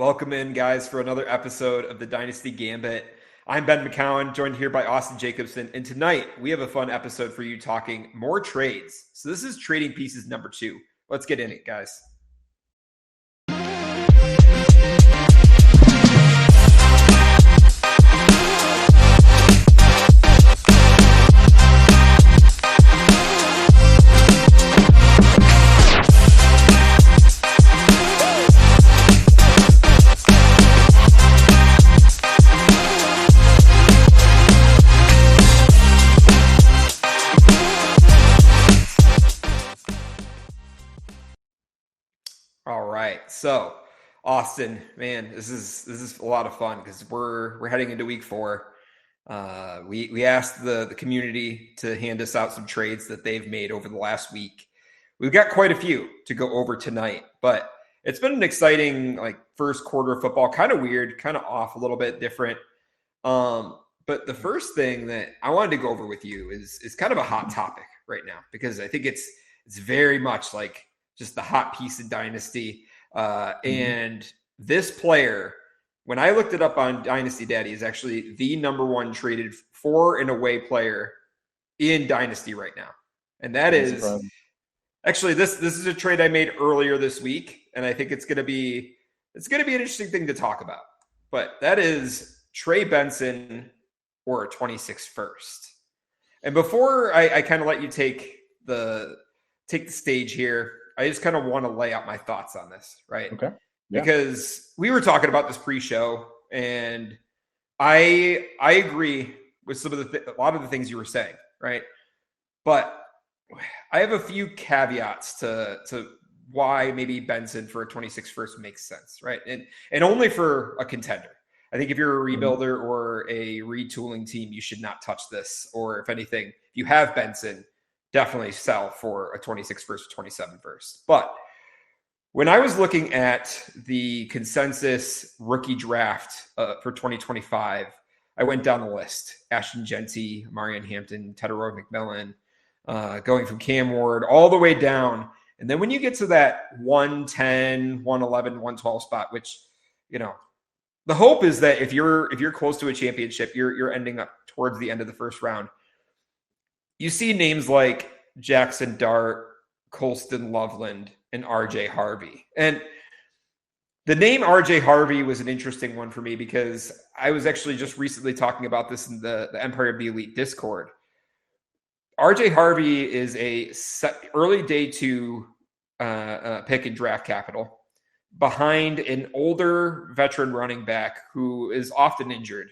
Welcome in, guys, for another episode of the Dynasty Gambit. I'm Ben McCowan, joined here by Austin Jacobson, and tonight we have a fun episode for you talking more trades. So this is Trading Pieces number 2. Let's get in it, guys. All right, so Austin, man, this is a lot of fun because we're heading into week 4. We asked the community to hand us out some trades that they've made over the last week. We've got quite a few to go over tonight, but it's been an exciting first quarter of football. Kind of weird, kind of off, a little bit different. But the first thing that I wanted to go over with you is kind of a hot topic right now because I think it's very much like just the hot piece of Dynasty. And this player, when I looked it up on Dynasty Daddy, is actually the number one traded for and away player in Dynasty right now. And that is actually this is a trade I made earlier this week, and I think it's gonna be an interesting thing to talk about. But that is Trey Benson or a 26 first. And before I kind of let you take the stage here, I just kind of want to lay out my thoughts on this, right? Okay. Yeah. Because we were talking about this pre-show, and I agree with some of a lot of the things you were saying, right? But I have a few caveats to why maybe Benson for a 26 first makes sense, right? And only for a contender. I think if you're a rebuilder or a retooling team, you should not touch this. Or if anything, if you have Benson, definitely sell for a 26 first or 27 first. But when I was looking at the consensus rookie draft for 2025, I went down the list. Ashton Genty, Marion Hampton, Tedoroy McMillan, going from Cam Ward all the way down. And then when you get to that 110, 111, 112 spot, which, the hope is that if you're close to a championship, you're ending up towards the end of the first round. You see names like Jackson Dart, Colston Loveland, and RJ Harvey. And the name RJ Harvey was an interesting one for me because I was actually just recently talking about this in the Empire of the Elite Discord. RJ Harvey is a early day 2 pick in draft capital behind an older veteran running back who is often injured.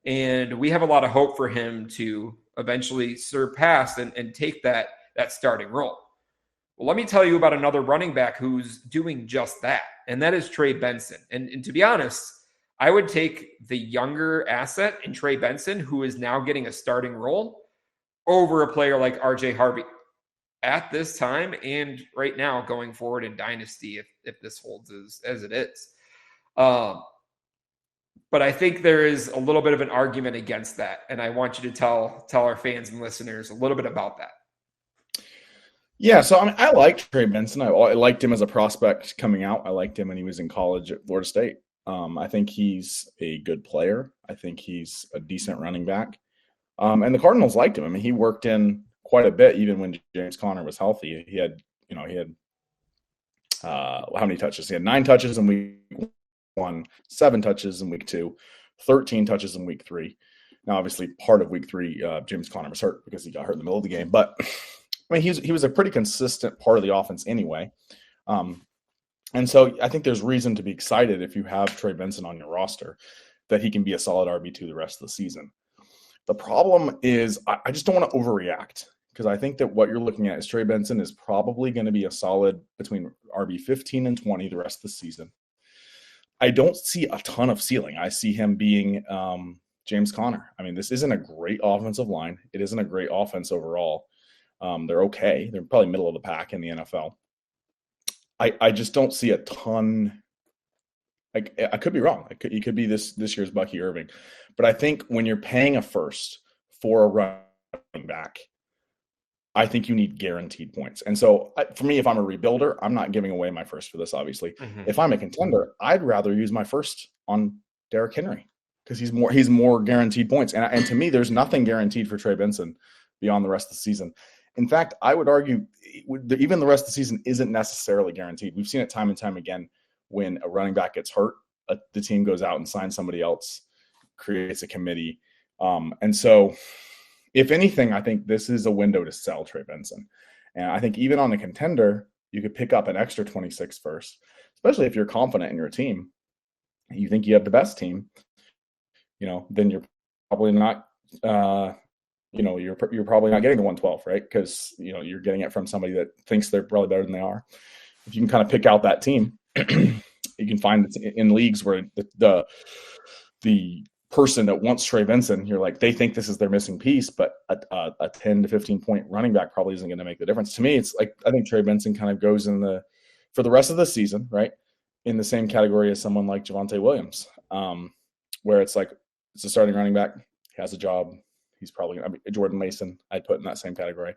And we have a lot of hope for him to eventually surpass and take that starting role. Well, let me tell you about another running back who's doing just that, and that is Trey Benson. And to be honest, I would take the younger asset in Trey Benson, who is now getting a starting role, over a player like RJ Harvey at this time and right now going forward in Dynasty if this holds as it is. But I think there is a little bit of an argument against that. And I want you to tell our fans and listeners a little bit about that. Yeah, so I liked Trey Benson. I liked him as a prospect coming out. I liked him when he was in college at Florida State. I think he's a good player. I think he's a decent running back. And the Cardinals liked him. I mean, he worked in quite a bit even when James Conner was healthy. He had how many touches? He had 9 touches in week 1, 7 touches in week 2, 13 touches in week 3. Now, obviously, part of week 3, James Conner was hurt because he got hurt in the middle of the game. But I mean, he was a pretty consistent part of the offense anyway. And so I think there's reason to be excited if you have Trey Benson on your roster that he can be a solid RB2 the rest of the season. The problem is I just don't want to overreact because I think that what you're looking at is Trey Benson is probably going to be a solid between RB 15 and 20 the rest of the season. I don't see a ton of ceiling. I see him being James Conner. I mean, this isn't a great offensive line. It isn't a great offense overall. They're okay. They're probably middle of the pack in the NFL. I just don't see a ton. I could be wrong. He could be this year's Bucky Irving. But I think when you're paying a first for a running back, I think you need guaranteed points. And so for me, if I'm a rebuilder, I'm not giving away my first for this, obviously. Mm-hmm. If I'm a contender, I'd rather use my first on Derrick Henry because he's more guaranteed points. And to me, there's nothing guaranteed for Trey Benson beyond the rest of the season. In fact, I would argue even the rest of the season isn't necessarily guaranteed. We've seen it time and time again when a running back gets hurt, the team goes out and signs somebody else, creates a committee. And so if anything, I think this is a window to sell Trey Benson. And I think even on a contender, you could pick up an extra 26 first, especially if you're confident in your team. You think you have the best team, then you're probably not, you're probably not getting the 112, right? Because, you're getting it from somebody that thinks they're probably better than they are. If you can kind of pick out that team, you can find it in leagues where the person that wants Trey Benson, you're like, they think this is their missing piece, but a 10 to 15 point running back probably isn't going to make the difference. To me, it's like, I think Trey Benson kind of goes for the rest of the season, right, in the same category as someone like Javonte Williams, where it's like, it's a starting running back, he has a job, he's probably, Jordan Mason, I'd put in that same category.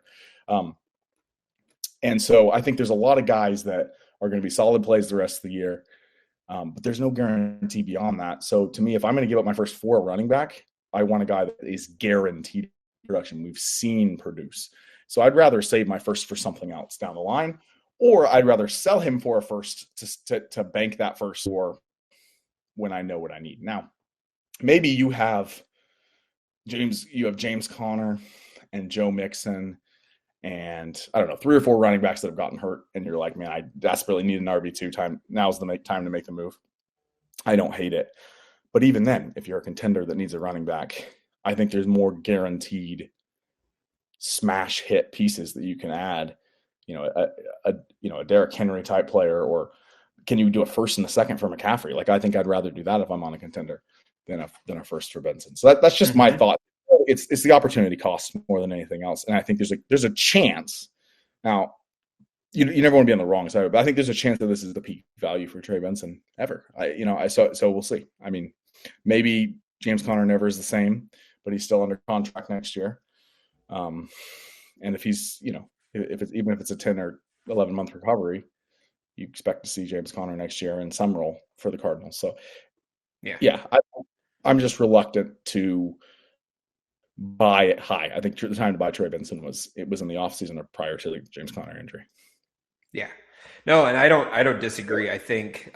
And so I think there's a lot of guys that are going to be solid plays the rest of the year. But there's no guarantee beyond that. So to me, if I'm going to give up my first 4 running back, I want a guy that is guaranteed production. We've seen produce. So I'd rather save my first for something else down the line, or I'd rather sell him for a first to bank that first for when I know what I need. Now, maybe you have James Conner and Joe Mixon and I don't know, 3 or 4 running backs that have gotten hurt. And you're like, man, I desperately need an RB2 time. Now's the time to make the move. I don't hate it. But even then, if you're a contender that needs a running back, I think there's more guaranteed smash hit pieces that you can add, a Derrick Henry type player, or can you do a first and a second for McCaffrey? Like, I think I'd rather do that if I'm on a contender than a first for Benson. So that's just my thought. It's the opportunity cost more than anything else. And I think there's a chance. Now, you never want to be on the wrong side, but I think there's a chance that this is the peak value for Trey Benson ever. So we'll see. I mean, maybe James Conner never is the same, but he's still under contract next year. And if he's, even if it's a 10 or 11 month recovery, you expect to see James Conner next year in some role for the Cardinals. So I'm just reluctant to buy it high. I think the time to buy Trey Benson was in the offseason or prior to the James Conner injury. Yeah. No, and I don't disagree. I think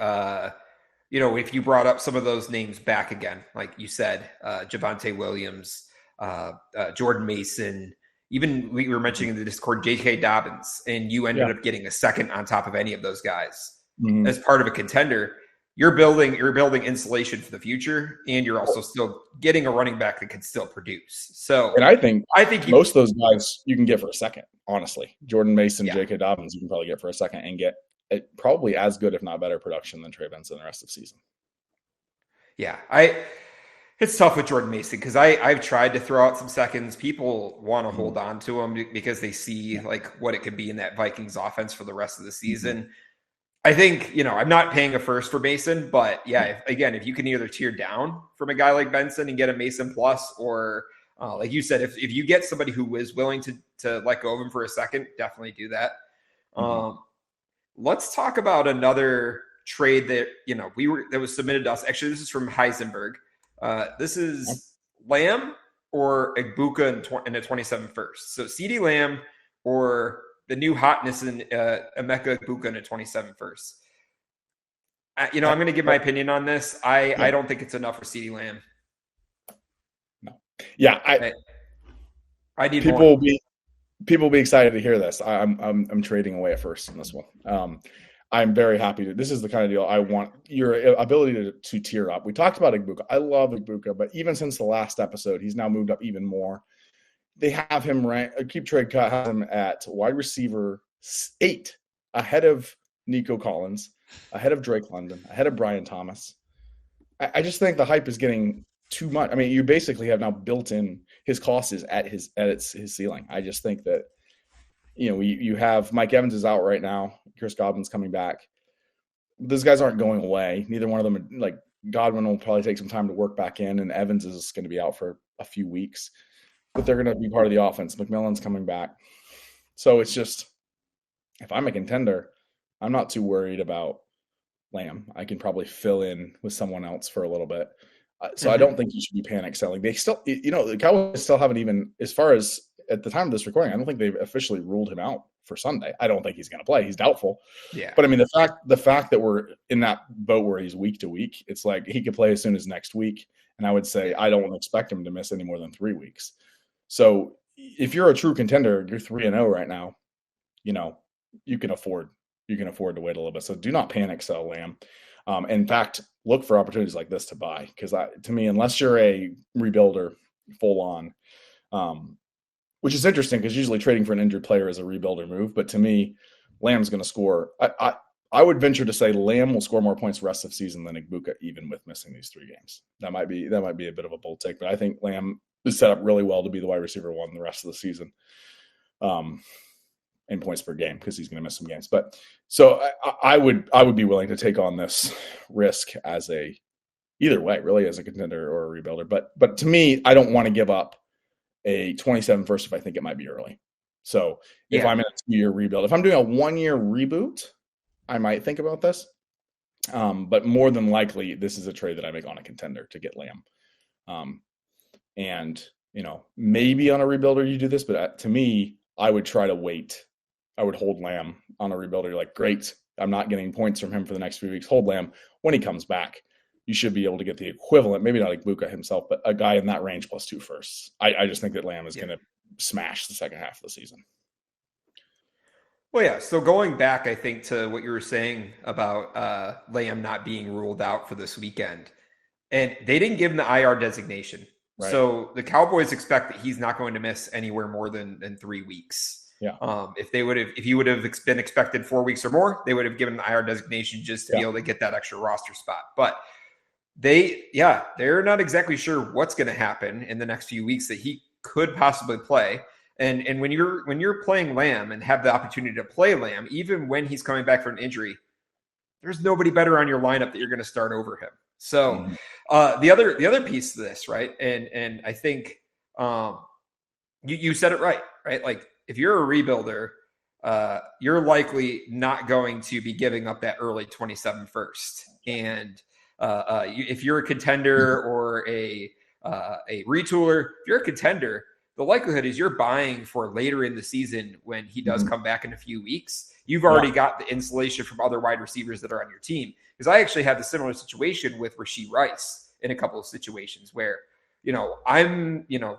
if you brought up some of those names back again, like you said, Javonte Williams, Jordan Mason, even we were mentioning in the Discord, J.K. Dobbins, and you ended up getting a second on top of any of those guys as part of a contender. You're building insulation for the future, and you're also still getting a running back that can still produce. So, and I think most of those guys you can get for a second. Honestly, Jordan Mason, J.K. Dobbins, you can probably get for a second and get probably as good, if not better, production than Trey Benson the rest of the season. Yeah, it's tough with Jordan Mason because I've tried to throw out some seconds. People want to hold on to him because they see like what it could be in that Vikings offense for the rest of the season. I think, I'm not paying a first for Mason, but if you can either tier down from a guy like Benson and get a Mason plus, or like you said, if you get somebody who is willing to let go of him for a second, definitely do that. Let's talk about another trade that, that was submitted to us. Actually, this is from Heisenberg. This is Lamb or Egbuka in the 27 first. So CeeDee Lamb or the new hotness in Emeka Egbuka in a 27 first. I'm going to give my opinion on this. I don't think it's enough for CeeDee Lamb. No. Yeah, I need people more. People will be excited to hear this. I'm trading away at first in this one. I'm very happy. This is the kind of deal I want. Your ability to tier up. We talked about Egbuka. I love Egbuka, but even since the last episode, he's now moved up even more. They have him Keep Trade Cut has him at wide receiver 8, ahead of Nico Collins, ahead of Drake London, ahead of Brian Thomas. I just think the hype is getting too much. I mean, you basically have now built in his cost is at his ceiling. I just think that you have Mike Evans is out right now. Chris Godwin's coming back. Those guys aren't going away. Neither one of them. Like Godwin will probably take some time to work back in, and Evans is going to be out for a few weeks. But they're going to be part of the offense. McMillan's coming back. So it's just, if I'm a contender, I'm not too worried about Lamb. I can probably fill in with someone else for a little bit. So I don't think you should be panic selling. They still, the Cowboys still haven't even, as far as at the time of this recording, I don't think they've officially ruled him out for Sunday. I don't think he's going to play. He's doubtful. Yeah. But I mean, the fact that we're in that boat where he's week to week, it's like he could play as soon as next week. And I would say I don't expect him to miss any more than 3 weeks. So if you're a true contender, you're 3-0 right now. You can afford to wait a little bit. So do not panic sell Lamb. In fact, look for opportunities like this to buy, because to me, unless you're a rebuilder full on, which is interesting because usually trading for an injured player is a rebuilder move. But to me, Lamb's going to score. I would venture to say Lamb will score more points the rest of the season than Egbuka, even with missing these 3 games. That might be a bit of a bold take, but I think Lamb is set up really well to be the wide receiver 1 the rest of the season. In points per game, because he's going to miss some games. But so I would be willing to take on this risk as either way, really, as a contender or a rebuilder. But to me, I don't want to give up a 27 first if I think it might be early. So if I'm in a 2-year rebuild, if I'm doing a 1-year reboot, I might think about this. But more than likely, this is a trade that I make on a contender to get Lamb. And maybe on a rebuilder you do this, but to me, I would try to wait. I would hold Lamb on a rebuilder. You're like, great, I'm not getting points from him for the next few weeks. Hold Lamb. When he comes back, you should be able to get the equivalent, maybe not like Egbuka himself, but a guy in that range plus 2 firsts. I just think that Lamb is going to smash the second half of the season. Well, yeah. So going back, I think, to what you were saying about Lamb not being ruled out for this weekend, and they didn't give him the IR designation. Right. So the Cowboys expect that he's not going to miss anywhere more than 3 weeks. Yeah. If he would have been expected 4 weeks or more, they would have given the IR designation just to be able to get that extra roster spot. But they're not exactly sure what's going to happen in the next few weeks that he could possibly play. And when you're playing Lamb and have the opportunity to play Lamb, even when he's coming back from an injury, there's nobody better on your lineup that you're going to start over him. So the other piece of this, right? And I think you said it right? Like, if you're a rebuilder, you're likely not going to be giving up that early 27 first. And if you're a contender or a retooler, if you're a contender, the likelihood is you're buying for later in the season when he does come back in a few weeks. You've already got the insulation from other wide receivers that are on your team. Because I actually had the similar situation with Rashee Rice in a couple of situations where, I'm, 2-1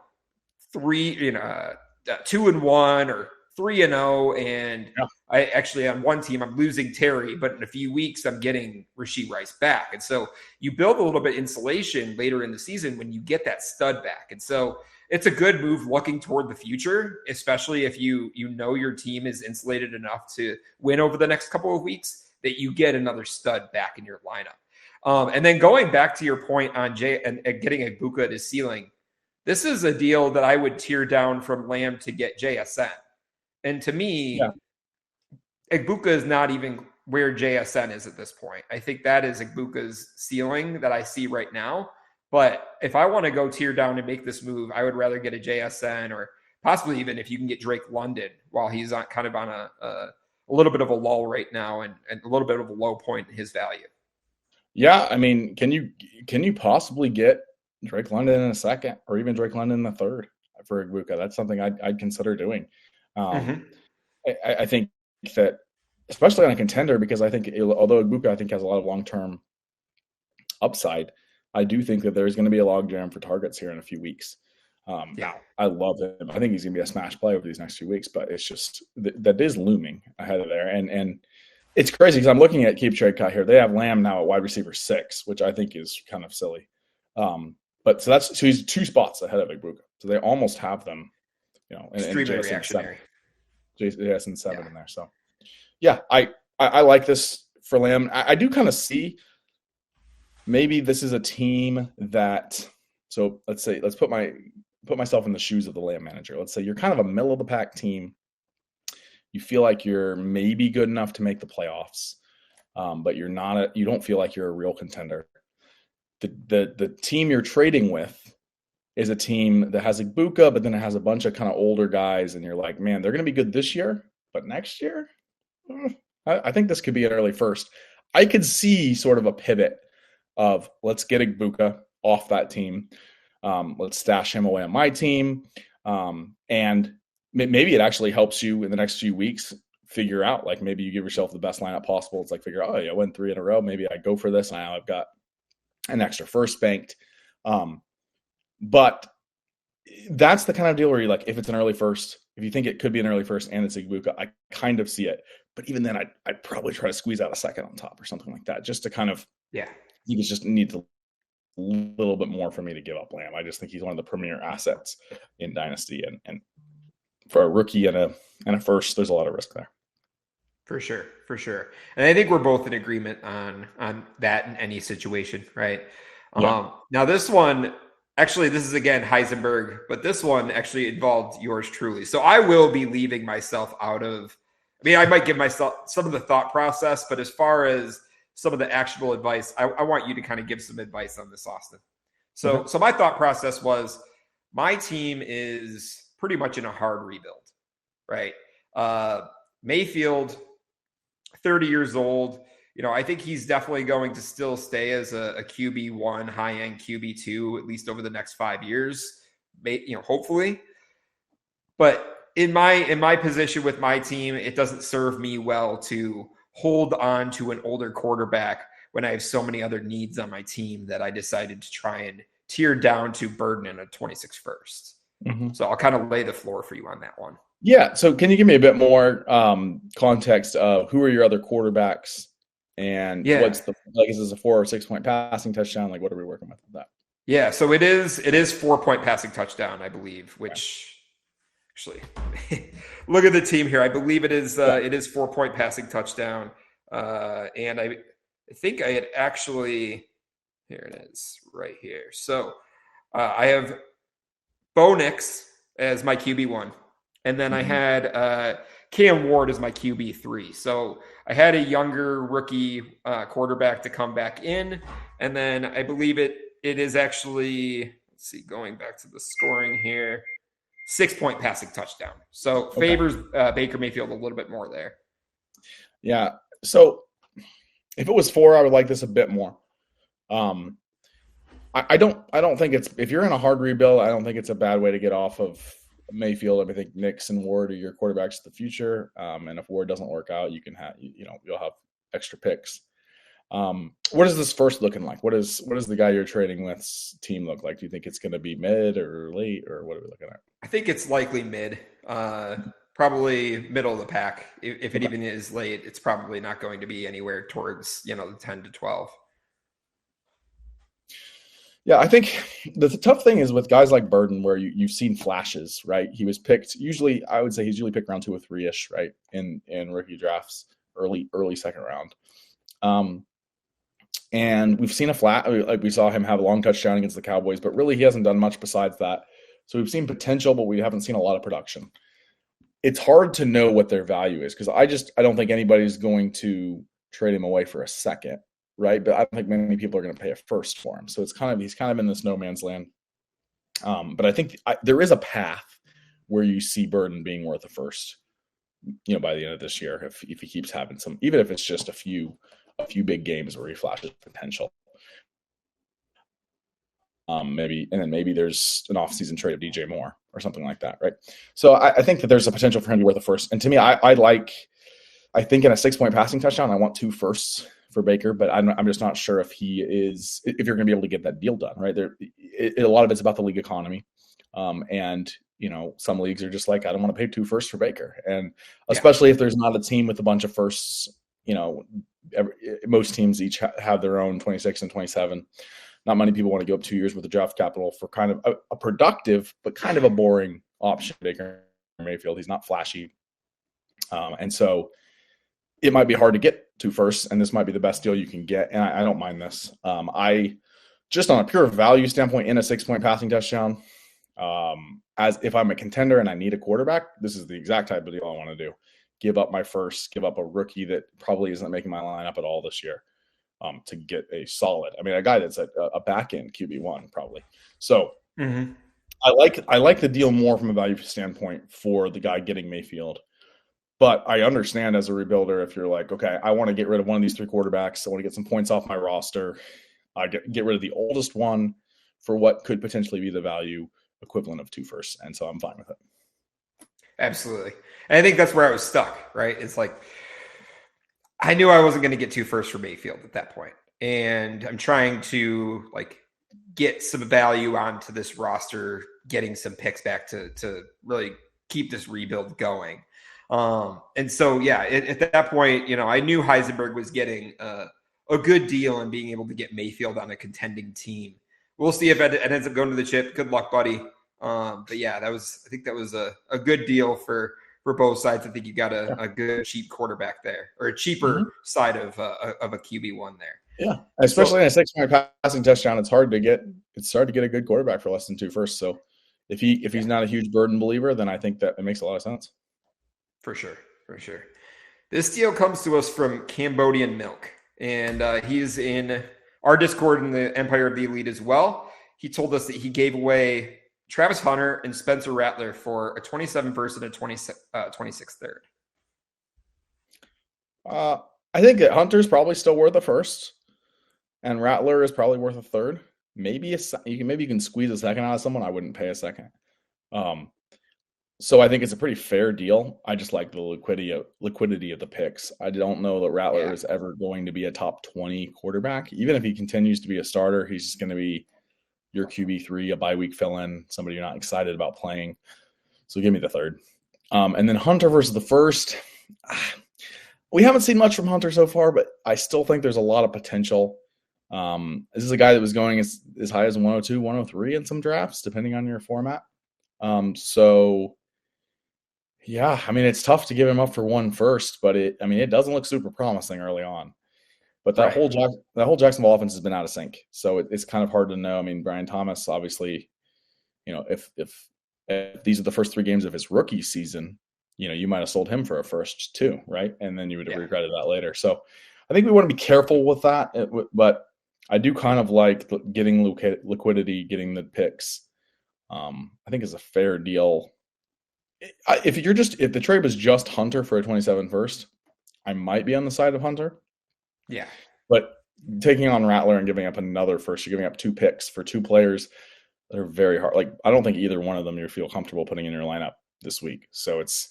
or 3-0, and I actually, on one team I'm losing Terry, but in a few weeks I'm getting Rashee Rice back. And so you build a little bit of insulation later in the season when you get that stud back. And so it's a good move looking toward the future, especially if you know your team is insulated enough to win over the next couple of weeks, that you get another stud back in your lineup. And then going back to your point on and getting Egbuka at his ceiling, this is a deal that I would tear down from Lamb to get JSN. And to me, Egbuka is not even where JSN is at this point. I think that is Egbuka's ceiling that I see right now. But if I want to go tear down and make this move, I would rather get a JSN, or possibly even if you can get Drake London while he's on a little bit of a lull right now and a little bit of a low point in his value. Yeah, I mean, can you possibly get Drake London in a second, or even Drake London in the third for Egbuka? That's something I'd consider doing. I think that, especially on a contender, because I think although Egbuka I think has a lot of long-term upside, I do think that there's going to be a logjam for targets here in a few weeks. I love him. I think he's going to be a smash play over these next few weeks, but it's just that is looming ahead of there. And it's crazy because I'm looking at Keep Trade Cut here. They have Lamb now at wide receiver 6, which I think is kind of silly. But so he's 2 spots ahead of Egbuka. So they almost have them, extremely reactionary. JSN 7 in there. So I like this for Lamb. I do kind of see maybe this is a team that, so let's put myself in the shoes of the Lamb manager. Let's say you're kind of a middle of the pack team. You feel like you're maybe good enough to make the playoffs, but you're not. You don't feel like you're a real contender. The team you're trading with is a team that has Egbuka, but then it has a bunch of kind of older guys, and you're like, man, they're going to be good this year, but next year, I think this could be an early first. I could see sort of a pivot of let's get Egbuka off that team. Let's stash him away on my team. And maybe it actually helps you in the next few weeks figure out, like maybe you give yourself the best lineup possible. It's like figure out, oh, yeah, I won 3 in a row. Maybe I go for this. Now I've got an extra first banked. But that's the kind of deal where you're like, if it's an early first, if you think it could be an early first and it's Egbuka, I kind of see it. But even then, I'd probably try to squeeze out a second on top or something like that, just to kind of, you just need a little bit more for me to give up Lamb. I just think he's one of the premier assets in Dynasty, and for a rookie and a first, there's a lot of risk there. For sure. And I think we're both in agreement on that in any situation, right? Yeah. Now this one, actually, this is again Heisenberg, but this one actually involved yours truly. So I will be leaving myself out of, I mean, I might give myself some of the thought process, but as far as some of the actionable advice, I want you to kind of give some advice on this, Austin. So my thought process was my team is pretty much in a hard rebuild, right? Mayfield, 30 years old. I think he's definitely going to still stay as a QB1, high-end QB2, at least over the next 5 years, hopefully. But in my position with my team, it doesn't serve me well to hold on to an older quarterback when I have so many other needs on my team that I decided to try and tier down to burden in a 26 first. So I'll kind of lay the floor for you on that one. Yeah. So can you give me a bit more context of who are your other quarterbacks? And what's is this a 4 or 6 point passing touchdown? Like, what are we working with that? Yeah, so it is 4 point passing touchdown, I believe, which actually look at the team here. I believe it is 4 point passing touchdown. And I think I had actually, here it is right here. So I have Bo Nix as my QB1. And then I had Cam Ward as my QB3. So I had a younger rookie quarterback to come back in. And then I believe it is actually, let's see, going back to the scoring here, 6 point passing touchdown. So favors Baker Mayfield a little bit more there. Yeah. So if it was 4, I would like this a bit more. I don't think it's, if you're in a hard rebuild, I don't think it's a bad way to get off of Mayfield. I think Nix and Ward are your quarterbacks of the future. And if Ward doesn't work out, you can have, you'll have extra picks. What is this first looking like? What does the guy you're trading with's team look like? Do you think it's going to be mid or late, or what are we looking at? I think it's likely mid, probably middle of the pack. If it even is late, it's probably not going to be anywhere towards, the 10 to 12. Yeah, I think the tough thing is with guys like Burden, where you've seen flashes, right? He was picked usually, I would say he's usually picked around 2 or 3-ish, right? In rookie drafts, early second round. And we've seen a flat, like we saw him have a long touchdown against the Cowboys, but really he hasn't done much besides that. So we've seen potential, but we haven't seen a lot of production. It's hard to know what their value is because I don't think anybody's going to trade him away for a second. Right. But I don't think many people are going to pay a first for him. So he's kind of in this no man's land. But I think there is a path where you see Burden being worth a first, by the end of this year, if he keeps having some, even if it's just a few big games where he flashes potential. Maybe there's an offseason trade of DJ Moore or something like that. Right. So I think that there's a potential for him to be worth a first. And to me, I think in a 6 point passing touchdown, I want 2 firsts for Baker, but I'm just not sure if you're going to be able to get that deal done, right? A lot of it's about the league economy. And some leagues are just like, I don't want to pay 2 firsts for Baker. And especially if there's not a team with a bunch of firsts, most teams each have their own 26 and 27. Not many people want to give up 2 years worth of draft capital for kind of a productive, but kind of a boring option. Baker Mayfield, he's not flashy. And so it might be hard to get 2 firsts, and this might be the best deal you can get. And I don't mind this. I just on a pure value standpoint in a 6 point passing touchdown, as if I'm a contender and I need a quarterback, this is the exact type of deal I want to do. Give up my first, give up a rookie that probably isn't making my lineup at all this year, to get a solid. I mean, a guy that's a back end QB1 probably. So I like the deal more from a value standpoint for the guy getting Mayfield. But I understand as a rebuilder if you're like, okay, I want to get rid of one of these three quarterbacks. I want to get some points off my roster. I get rid of the oldest one for what could potentially be the value equivalent of 2 firsts. And so I'm fine with it. Absolutely. And I think that's where I was stuck, right? It's like I knew I wasn't going to get 2 firsts for Mayfield at that point. And I'm trying to like get some value onto this roster, getting some picks back to really keep this rebuild going. And so, yeah, at that point, I knew Heisenberg was getting a good deal and being able to get Mayfield on a contending team. We'll see if it ends up going to the chip. Good luck, buddy. But yeah, I think that was a good deal for both sides. I think you got a good cheap quarterback there, or a cheaper side of a QB1 there. Yeah, especially in a 600 passing touchdown, it's hard to get a good quarterback for less than 2 firsts. So if he's not a huge burden believer, then I think that it makes a lot of sense. For sure. This deal comes to us from Cambodian Milk, and he's in our Discord in the Empire of the Elite as well. He told us that he gave away Travis Hunter and Spencer Rattler for a 27 first and a 26 third. I think that Hunter's probably still worth a first, and Rattler is probably worth a third. Maybe you can squeeze a second out of someone. I wouldn't pay a second. So I think it's a pretty fair deal. I just like the liquidity of the picks. I don't know that Rattler is ever going to be a top 20 quarterback. Even if he continues to be a starter, he's just going to be your QB3, a bye week fill-in, somebody you're not excited about playing. So give me the third. And then Hunter versus the first. We haven't seen much from Hunter so far, but I still think there's a lot of potential. This is a guy that was going as high as 102, 103 in some drafts, depending on your format. So yeah, I mean, it's tough to give him up for 1 first, but it doesn't look super promising early on. But that whole Jacksonville offense has been out of sync, so it's kind of hard to know. I mean, Brian Thomas, obviously, if these are the first 3 games of his rookie season, you might have sold him for a first too, right? And then you would have regretted that later. So I think we want to be careful with that, but I do kind of like getting liquidity, getting the picks. I think is a fair deal. If the trade was just Hunter for a 27 first, I might be on the side of Hunter. Yeah. But taking on Rattler and giving up another first, you're giving up 2 picks for 2 players that are very hard. Like, I don't think either one of them you feel comfortable putting in your lineup this week. So it's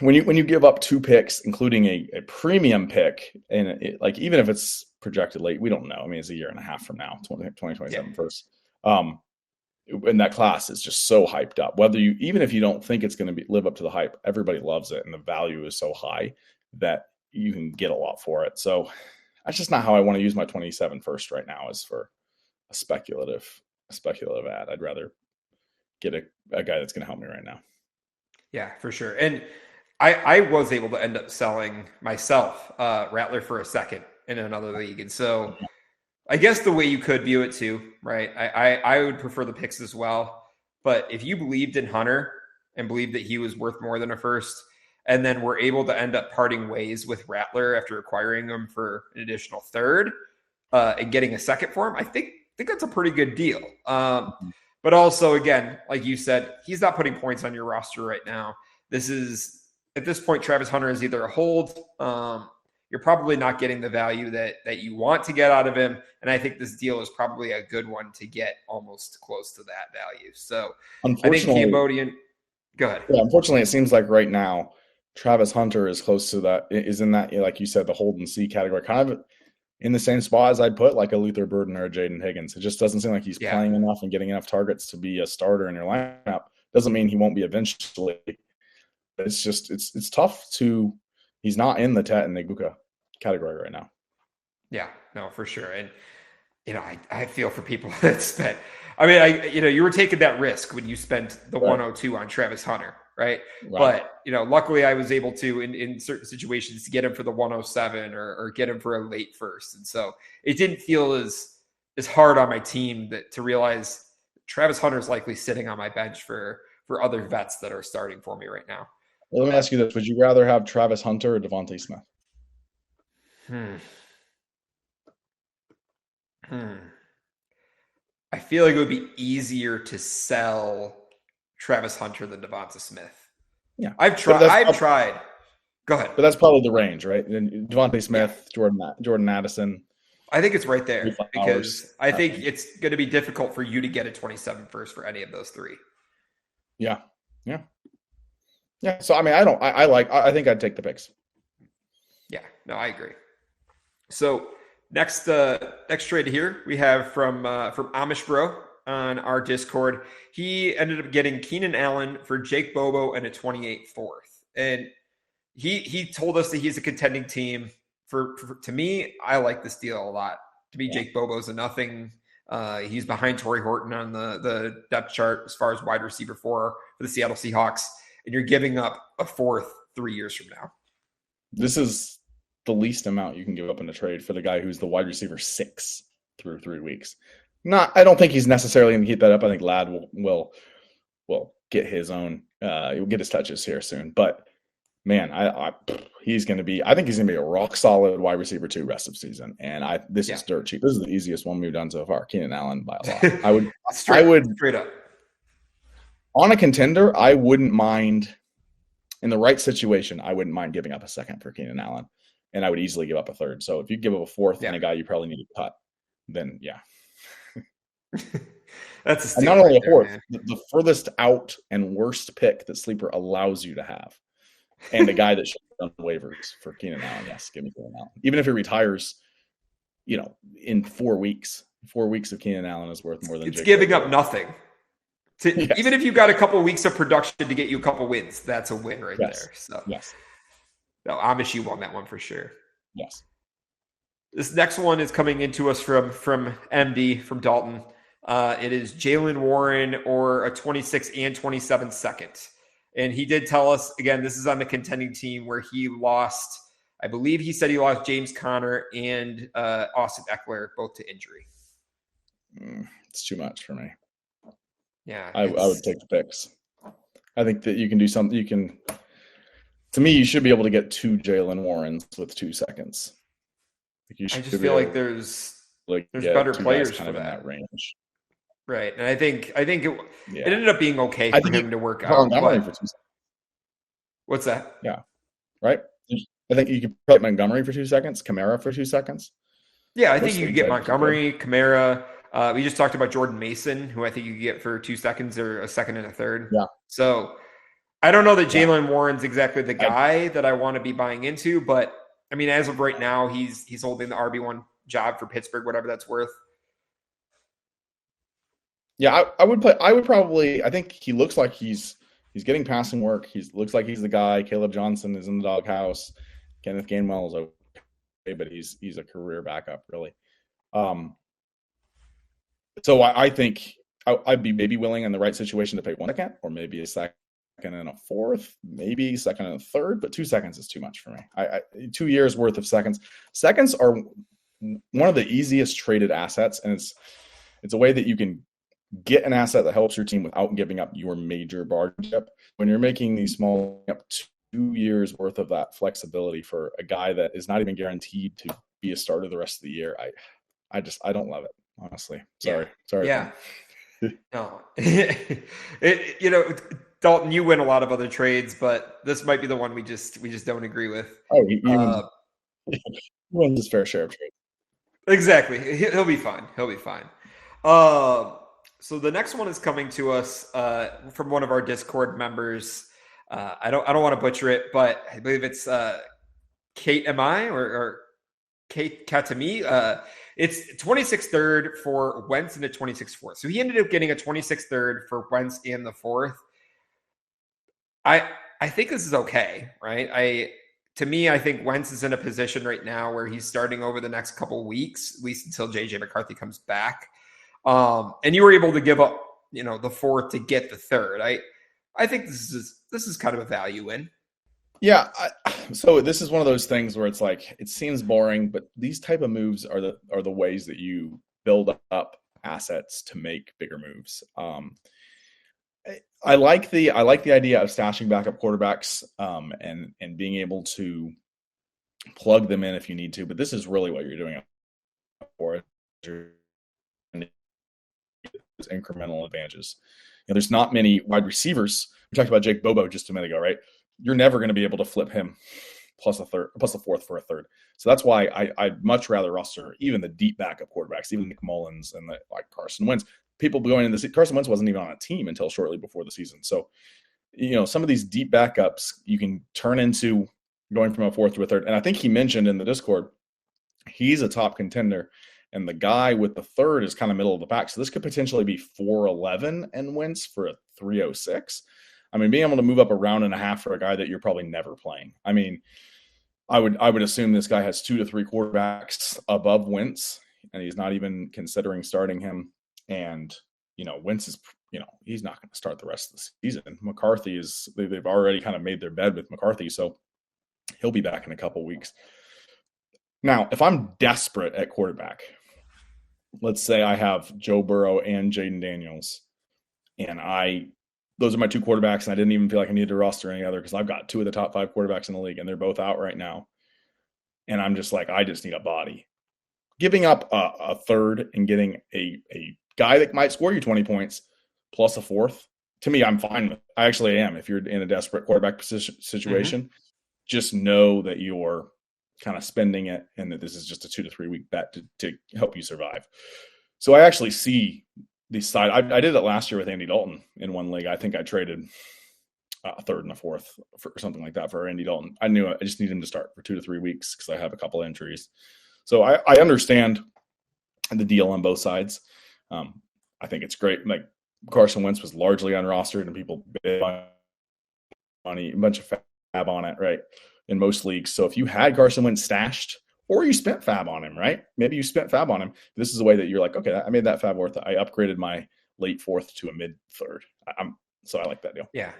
when you give up 2 picks, including a premium pick, and even if it's projected late, we don't know. I mean, it's a year and a half from now, 2027 first. And that class is just so hyped up. Even if you don't think it's going to live up to the hype, everybody loves it, and the value is so high that you can get a lot for it. So that's just not how I want to use my 27 first right now. Is for a speculative ad. I'd rather get a guy that's going to help me right now. Yeah, for sure. And I was able to end up selling myself Rattler for a second in another league, and so. I guess the way you could view it too, right? I would prefer the picks as well. But if you believed in Hunter and believed that he was worth more than a first, and then were able to end up parting ways with Rattler after acquiring him for an additional third and getting a second for him, I think that's a pretty good deal. But also, again, like you said, he's not putting points on your roster right now. At this point, Travis Hunter is either a hold. You're probably not getting the value that you want to get out of him. And I think this deal is probably a good one to get almost close to that value. So I think Cambodian – go ahead. Yeah, unfortunately, it seems like right now Travis Hunter is close to that – is in that, like you said, the hold and see category, kind of in the same spot as I'd put like a Luther Burden or a Jaden Higgins. It just doesn't seem like he's playing enough and getting enough targets to be a starter in your lineup. Doesn't mean he won't be eventually. But it's just it's tough to – he's not in the Tet and Egbuka category right now. Yeah, no, for sure. And, I feel for people that spent, you were taking that risk when you spent the 102 on Travis Hunter, right? But, luckily I was able to, in certain situations, to get him for the 107 or get him for a late first. And so it didn't feel as hard on my team to realize Travis Hunter is likely sitting on my bench for other vets that are starting for me right now. Well, let me ask you this. Would you rather have Travis Hunter or Devontae Smith? I feel like it would be easier to sell Travis Hunter than Devonta Smith. Yeah, I've tried. Go ahead. But that's probably the range, right? And Devontae Smith, Yeah. Jordan Addison. I think it's right there because I think range. it's going to be difficult for you to get a 27 first for any of those three. Yeah. So I mean, I think I'd take the picks. Yeah, no, I agree. So next trade here we have from Amish Bro on our Discord. He ended up getting Keenan Allen for Jake Bobo and a 28 fourth. And he told us that he's a contending team. To me, I like this deal a lot. To me, Jake Bobo's a nothing. He's behind Torrey Horton on the depth chart as far as wide receiver for the Seattle Seahawks. And you're giving up a fourth 3 years from now. This is the least amount you can give up in a trade for the guy who's the wide receiver 6 through 3 weeks. I don't think he's necessarily going to keep that up. I think Ladd will get his own. He'll get his touches here soon. But man, I think he's going to be a rock solid wide receiver 2 rest of season. And this is dirt cheap. This is the easiest one we've done so far. Keenan Allen by a lot. I would straight up. On a contender, I wouldn't mind, in the right situation, I wouldn't mind giving up a second for Keenan Allen, and I would easily give up a third. So if you give up a fourth and a guy you probably need to cut, then yeah. That's a steal. And not only a fourth, the furthest out and worst pick that Sleeper allows you to have, and a guy that should be on waivers for Keenan Allen. Yes, give me Keenan Allen. Even if he retires, in 4 weeks. 4 weeks of Keenan Allen is worth more than it's giving up nothing. Even if you've got a couple of weeks of production to get you a couple wins, that's a win right there. So yes. No, Amish, you won that one for sure. Yes. This next one is coming into us from MD, from Dalton. It is Jalen Warren or a 26 and 27 second. And he did tell us, again, this is on the contending team where he lost, I believe he said he lost James Conner and Austin Eckler, both to injury. It's too much for me. Yeah, I would take the picks. I think that you can do something. To me, you should be able to get 2 Jalen Warrens with 2 seconds. I just feel like there's better players for that range. Right. And I think it ended up being okay for him to work out. Montgomery for 2 seconds. What's that? Yeah. Right? I think you could put Montgomery for 2 seconds, Kamara for 2 seconds. Yeah, I think you could get Montgomery, Kamara. We just talked about Jordan Mason, who I think you could get for 2 seconds or a second and a third. Yeah. So I don't know that Jalen Warren's exactly the guy that I want to be buying into, but I mean, as of right now, he's holding the RB1 job for Pittsburgh, whatever that's worth. Yeah, I think he looks like he's getting passing work. Looks like he's the guy. Caleb Johnson is in the doghouse. Kenneth Gainwell is okay, but he's a career backup, really. So I think I'd be maybe willing in the right situation to pay 1 second, or maybe a second and a fourth, maybe second and a third, but 2 seconds is too much for me. 2 years worth of seconds. Seconds are one of the easiest traded assets, and it's a way that you can get an asset that helps your team without giving up your major bargain chip. When you're making these small 2 years worth of that flexibility for a guy that is not even guaranteed to be a starter the rest of the year, I don't love it, honestly. Sorry. Yeah. No. Dalton, you win a lot of other trades, but this might be the one we just don't agree with. Oh, he wins his fair share of trades. Exactly. He'll be fine. So the next one is coming to us from one of our Discord members. I don't want to butcher it, but I believe it's Kate Ami or Kate Katami. It's 26 third for Wentz and a 26 fourth. So he ended up getting a 26 third for Wentz in the fourth. I think this is okay, right? I think Wentz is in a position right now where he's starting over the next couple of weeks, at least until JJ McCarthy comes back. And you were able to give up, the fourth to get the third. I think this is kind of a value win. Yeah. So this is one of those things where it's like, it seems boring, but these type of moves are the ways that you build up assets to make bigger moves. I like the idea of stashing backup quarterbacks and being able to plug them in if you need to, but this is really what you're doing it for. those incremental advantages. There's not many wide receivers. We talked about Jake Bobo just a minute ago, right? You're never going to be able to flip him plus a fourth for a third. So that's why I'd much rather roster even the deep backup quarterbacks, even Nick Mullins and like Carson Wentz. People going into Carson Wentz wasn't even on a team until shortly before the season. So, some of these deep backups you can turn into going from a fourth to a third. And I think he mentioned in the Discord, he's a top contender. And the guy with the third is kind of middle of the pack. So this could potentially be 411 and Wentz for a 306. I mean, being able to move up a round and a half for a guy that you're probably never playing. I mean, I would assume this guy has 2 to 3 quarterbacks above Wentz, and he's not even considering starting him. And, Wentz is, he's not going to start the rest of the season. McCarthy they've already kind of made their bed with McCarthy, so he'll be back in a couple weeks. Now, if I'm desperate at quarterback, let's say I have Joe Burrow and Jaden Daniels, and those are my 2 quarterbacks, and I didn't even feel like I needed to roster any other because I've got 2 of the top 5 quarterbacks in the league, and they're both out right now. And I'm just like, I just need a body. Giving up a third and getting a guy that might score you 20 points plus a fourth, to me, I'm fine with it. I actually am. If you're in a desperate quarterback situation, just know that you're kind of spending it and that this is just a 2 to 3 week bet to help you survive. So I actually see these side. I did it last year with Andy Dalton in one league. I think I traded a third and a fourth for something like that for Andy Dalton. I knew I just need him to start for 2 to 3 weeks because I have a couple injuries. So I understand the deal on both sides. I think it's great. Like Carson Wentz was largely unrostered and people bid money, a bunch of fab on it, right? In most leagues. So if you had Carson Wentz stashed or you spent fab on him, right? Maybe you spent fab on him. This is a way that you're like, okay, I made that fab worth it. I upgraded my late fourth to a mid third. So I like that deal. Yeah.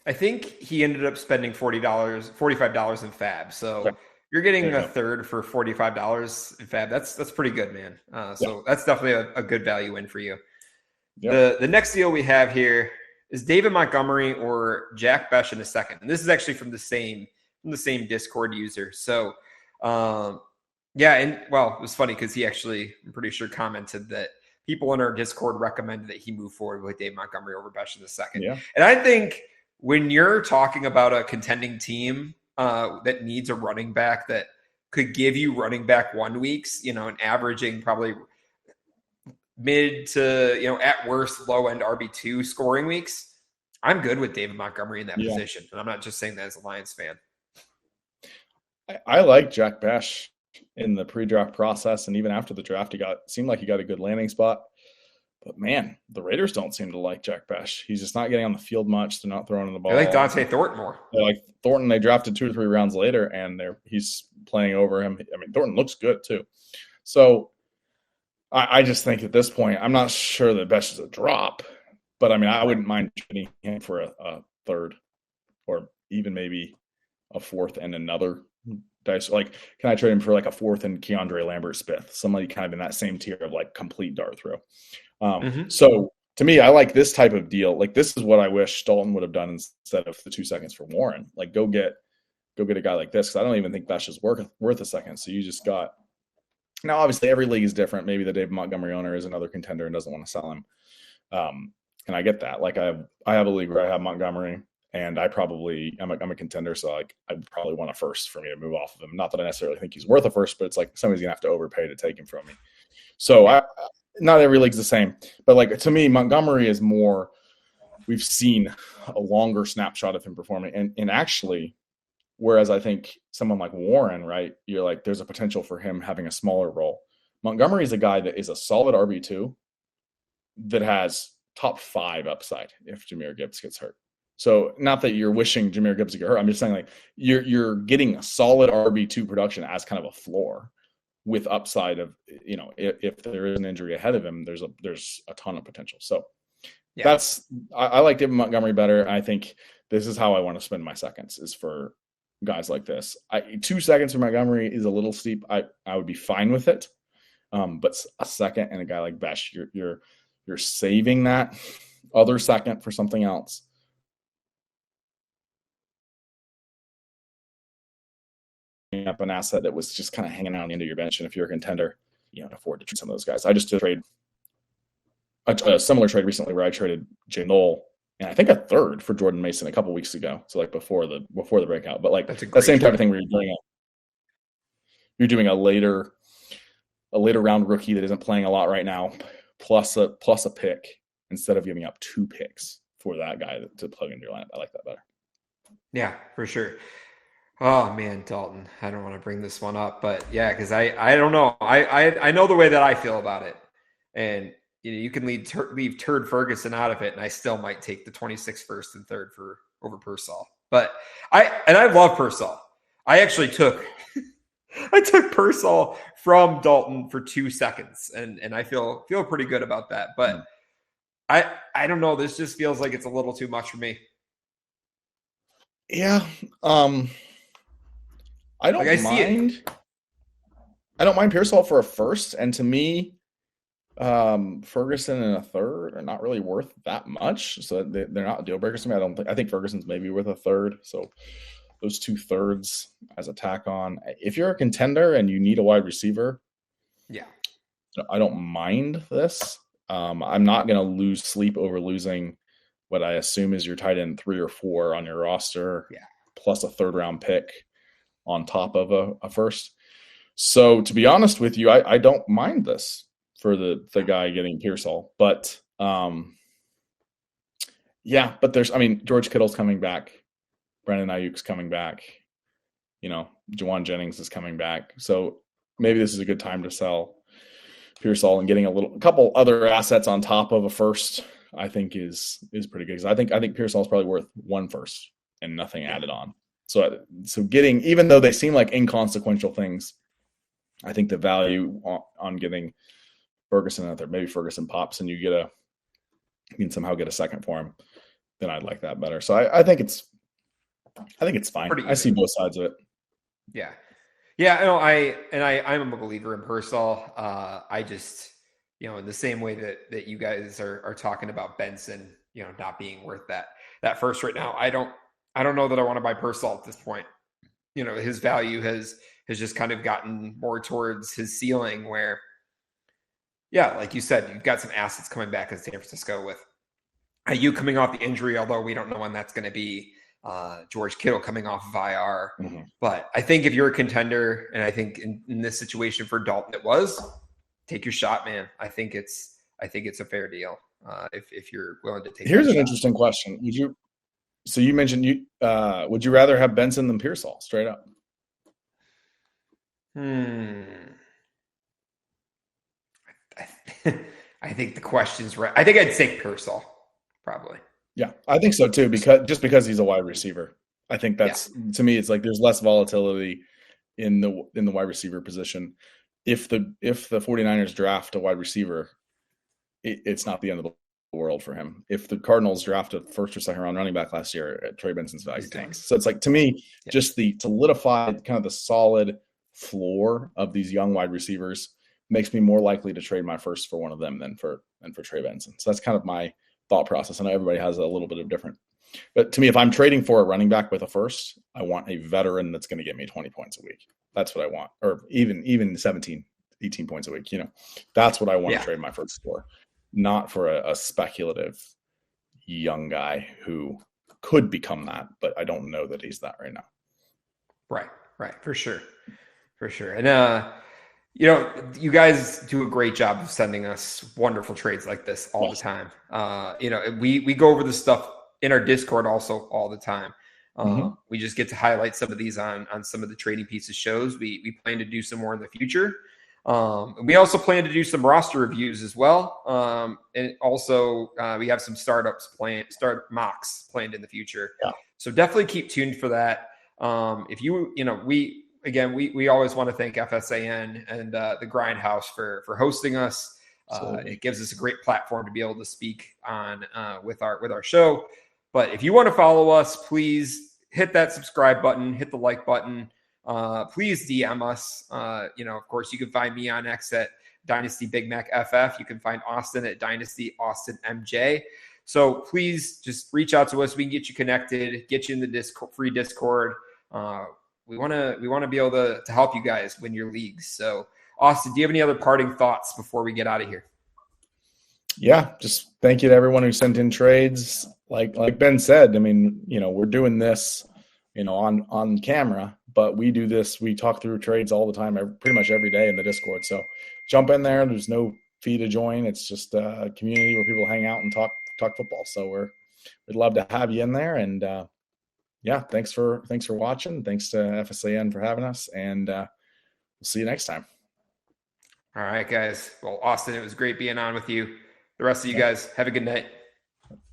I think he ended up spending $45 in fab. So okay. You're getting a third for $45 in fab. That's pretty good, man. So that's definitely a good value in for you. Yep. The next deal we have here is David Montgomery or Jack Besh in a second. And this is actually from the same Discord user. So, it was funny because he actually, I'm pretty sure, commented that people in our Discord recommended that he move forward with David Montgomery over Besh in the second. Yeah. And I think when you're talking about a contending team that needs a running back that could give you running back 1 weeks, and averaging probably mid to, at worst, low end RB2 scoring weeks, I'm good with David Montgomery in that position. And I'm not just saying that as a Lions fan. I like Jack Besh in the pre-draft process, and even after the draft, seemed like he got a good landing spot. But man, the Raiders don't seem to like Jack Besh. He's just not getting on the field much. They're not throwing the ball. They like Dante Thornton more. They like Thornton. They drafted 2 or 3 rounds later, and he's playing over him. I mean, Thornton looks good too. So I just think at this point, I'm not sure that Besh is a drop, but I mean, I wouldn't mind trading him for a third or even maybe a fourth and another dice. Like, can I trade him for like a fourth and Keandre Lambert-Smith? Somebody kind of in that same tier of like complete dart throw. So to me, I like this type of deal. Like, this is what I wish Dalton would have done instead of the 2 seconds for Warren. Like, go get a guy like this, because I don't even think Besh is worth a second. So you just got – now, obviously, every league is different. Maybe the David Montgomery owner is another contender and doesn't want to sell him. And I get that. Like, I have a league where I have Montgomery, and I'm a contender, so like I would probably want a first for me to move off of him. Not that I necessarily think he's worth a first, but it's like somebody's going to have to overpay to take him from me. So not every league's the same. But like, to me, Montgomery is more – we've seen a longer snapshot of him performing. And actually – whereas I think someone like Warren, right, you're like, there's a potential for him having a smaller role. Montgomery is a guy that is a solid RB2 that has top 5 upside if Jahmyr Gibbs gets hurt. So not that you're wishing Jahmyr Gibbs to get hurt. I'm just saying, like, you're getting a solid RB2 production as kind of a floor with upside of, if there is an injury ahead of him, there's a ton of potential. So I like David Montgomery better. I think this is how I want to spend my seconds, is for guys like this. 2 seconds for Montgomery is a little steep. I would be fine with it. But a second and a guy like Besh, you're saving that other second for something else. Up an asset that was just kind of hanging out on the end of your bench, and if you're a contender, you can afford to trade some of those guys. I just trade a similar trade recently where I traded Jalen and I think a third for Jordan Mason a couple weeks ago. So like before the breakout, but like That's a that great same type trade. of thing where you're doing a later round rookie that isn't playing a lot right now, plus a pick instead of giving up 2 picks for that guy to plug into your lineup. I like that better. Yeah, for sure. Oh man, Dalton, I don't want to bring this one up, but yeah, because I don't know. I know the way that I feel about it, and you can leave Turd Ferguson out of it, and I still might take the 26th first and third for over Pearsall. But I love Pearsall. I actually took I took Pearsall from Dalton for 2 seconds, and I feel pretty good about that. But I don't know. This just feels like it's a little too much for me. Yeah. I don't mind. I don't mind Pearsall for a first, and to me, Ferguson and a third are not really worth that much. So they're not deal breakers to me. I think Ferguson's maybe worth a third. So those 2 thirds as a tack on. If you're a contender and you need a wide receiver, yeah, I don't mind this. I'm not going to lose sleep over losing what I assume is your tight end 3 or 4 on your roster, plus a 3rd round pick on top of a first. So to be honest with you, I don't mind this for the guy getting Pearsall, but George Kittle's coming back, Brandon Ayuk's coming back, Juwan Jennings is coming back, so maybe this is a good time to sell Pearsall and getting a couple other assets on top of a first. I think is pretty good because I think Pearsall is probably worth 1 first and nothing added on. So getting, even though they seem like inconsequential things, I think the value on getting Ferguson out there, maybe Ferguson pops and you can somehow get a second for him, then I'd like that better. So I think it's fine. I see both sides of it. Yeah. Yeah. I'm a believer in Pearsall. I just, in the same way that you guys are talking about Benson, not being worth that first right now. I don't know that I want to buy Pearsall at this point. His value has just kind of gotten more towards his ceiling where, yeah, like you said, you've got some assets coming back in San Francisco with Ayuk coming off the injury, although we don't know when that's going to be. George Kittle coming off of IR. Mm-hmm. But I think if you're a contender, and I think in this situation for Dalton, it was, take your shot, man. I think it's a fair deal if you're willing to take. Here's an interesting question: you mentioned would you rather have Benson than Pearsall straight up? I think the question's right. I think I'd take Pearsall, probably. Yeah, I think so too, because he's a wide receiver. I think that's to me, it's like there's less volatility in the wide receiver position. If the 49ers draft a wide receiver, it's not the end of the world for him. If the Cardinals draft a first or second round running back last year, Trey Benson's value tanks. So it's like, to me, just the solidified kind of the solid floor of these young wide receivers makes me more likely to trade my first for one of them than for Trey Benson. So that's kind of my thought process. I know everybody has a little bit of different, but to me, if I'm trading for a running back with a first, I want a veteran that's going to get me 20 points a week. That's what I want. Or even 17, 18 points a week. That's what I want to trade my first for, not for a speculative young guy who could become that, but I don't know that he's that right now. Right. For sure. And, you guys do a great job of sending us wonderful trades like this all the time. We go over this stuff in our Discord also all the time. We just get to highlight some of these on some of the Trading Pieces shows. We plan to do some more in the future. We also plan to do some roster reviews as well. And also we have some startup mocks planned in the future. Yeah. So definitely keep tuned for that. We always want to thank FSAN and the Grindhouse for hosting us. It gives us a great platform to be able to speak on with our show. But if you want to follow us, please hit that subscribe button, hit the like button. Please DM us. Of course, you can find me on X at Dynasty Big Mac FF. You can find Austin at Dynasty Austin MJ. So please just reach out to us. We can get you connected, get you in the free Discord. We want to be able to help you guys win your leagues. So, Austin, do you have any other parting thoughts before we get out of here? Yeah, just thank you to everyone who sent in trades. Like Ben said, I mean, we're doing this, on camera, but we do this. We talk through trades all the time, pretty much every day in the Discord. So jump in there. There's no fee to join. It's just a community where people hang out and talk football. So we'd love to have you in there. And yeah, thanks for watching. Thanks to FSAN for having us, and we'll see you next time. All right, guys. Well, Austin, it was great being on with you. The rest of you guys, have a good night.